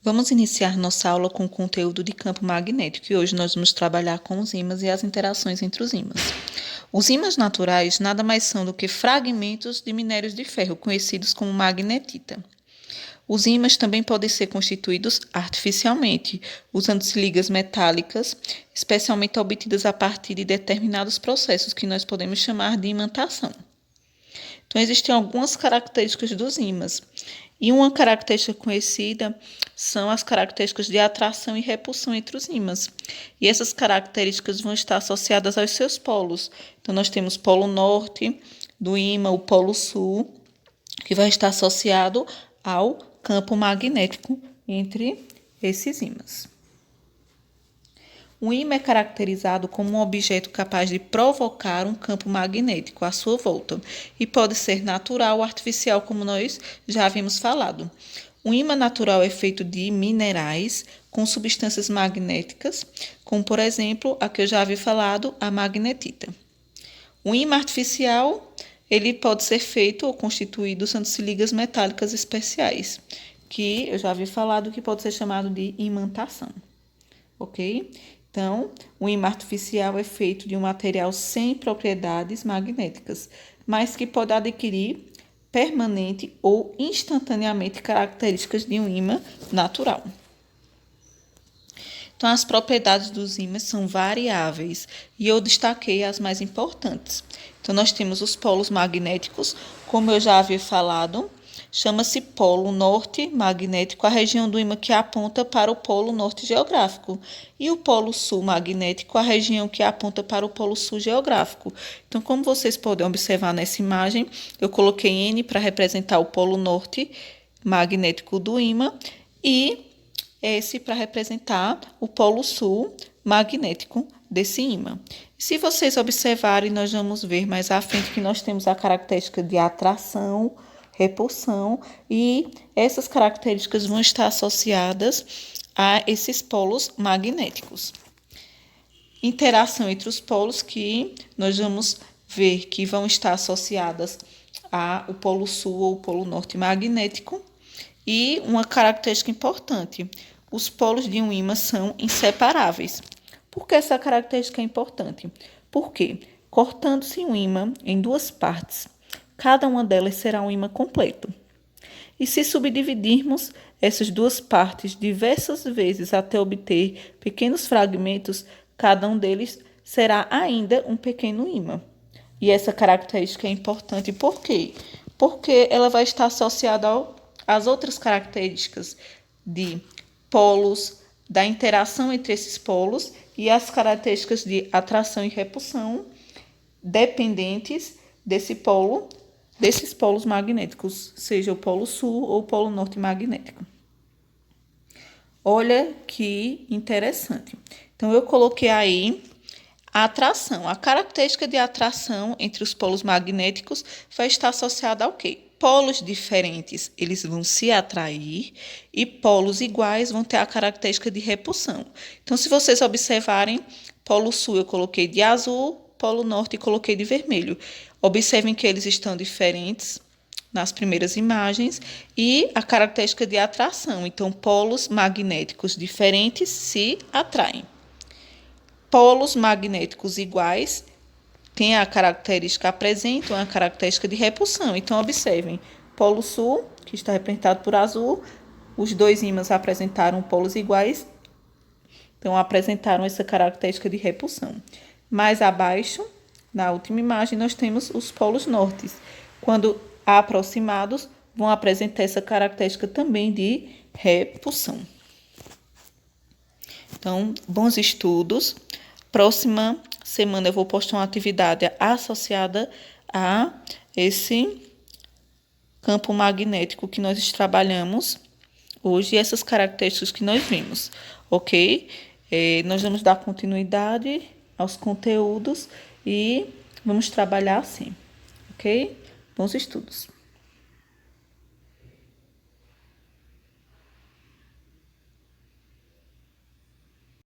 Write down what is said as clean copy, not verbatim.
Vamos iniciar nossa aula com o conteúdo de campo magnético e hoje nós vamos trabalhar com os ímãs e as interações entre os ímãs. Os ímãs naturais nada mais são do que fragmentos de minérios de ferro, conhecidos como magnetita. Os ímãs também podem ser constituídos artificialmente, usando-se ligas metálicas, especialmente obtidas a partir de determinados processos que nós podemos chamar de imantação. Então, existem algumas características dos ímãs. E uma característica conhecida são as características de atração e repulsão entre os ímãs. E essas características vão estar associadas aos seus polos. Então, nós temos o polo norte do ímã, o polo sul, que vai estar associado ao campo magnético entre esses ímãs. O ímã é caracterizado como um objeto capaz de provocar um campo magnético à sua volta e pode ser natural ou artificial, como nós já havíamos falado. O ímã natural é feito de minerais com substâncias magnéticas, como, por exemplo, a que eu já havia falado, a magnetita. O ímã artificial, ele pode ser feito ou constituído usando-se ligas metálicas especiais, que eu já havia falado que pode ser chamado de imantação. Ok? Então, o ímã artificial é feito de um material sem propriedades magnéticas, mas que pode adquirir permanente ou instantaneamente características de um ímã natural. Então, as propriedades dos ímãs são variáveis e eu destaquei as mais importantes. Então, nós temos os polos magnéticos, como eu já havia falado, chama-se polo norte magnético a região do ímã que aponta para o polo norte geográfico e o polo sul magnético a região que aponta para o polo sul geográfico. Então, como vocês podem observar nessa imagem, eu coloquei N para representar o polo norte magnético do ímã e S para representar o polo sul magnético desse ímã. Se vocês observarem, nós vamos ver mais à frente que nós temos a característica de atração, repulsão, e essas características vão estar associadas a esses polos magnéticos. Interação entre os polos que nós vamos ver que vão estar associadas ao polo sul ou polo norte magnético. E uma característica importante, os polos de um ímã são inseparáveis. Por que essa característica é importante? Porque, cortando-se um ímã em duas partes, cada uma delas será um ímã completo. E se subdividirmos essas duas partes diversas vezes até obter pequenos fragmentos, cada um deles será ainda um pequeno ímã. E essa característica é importante por quê? Porque ela vai estar associada às outras características de polos, da interação entre esses polos e as características de atração e repulsão dependentes desses polos magnéticos, seja o polo sul ou o polo norte magnético. Olha que interessante. Então, eu coloquei aí a atração. A característica de atração entre os polos magnéticos vai estar associada ao quê? Polos diferentes, eles vão se atrair e polos iguais vão ter a característica de repulsão. Então, se vocês observarem, polo sul eu coloquei de azul, polo norte coloquei de vermelho. Observem que eles estão diferentes nas primeiras imagens e a característica de atração. Então, polos magnéticos diferentes se atraem. Polos magnéticos iguais têm a característica, apresentam a característica de repulsão. Então, observem, polo sul, que está representado por azul, os dois ímãs apresentaram polos iguais, então apresentaram essa característica de repulsão. Mais abaixo, na última imagem, nós temos os polos nortes. Quando aproximados, vão apresentar essa característica também de repulsão. Então, bons estudos. Próxima semana eu vou postar uma atividade associada a esse campo magnético que nós trabalhamos hoje e essas características que nós vimos, ok? Nós vamos dar continuidade aos conteúdos e vamos trabalhar assim, ok? Bons estudos!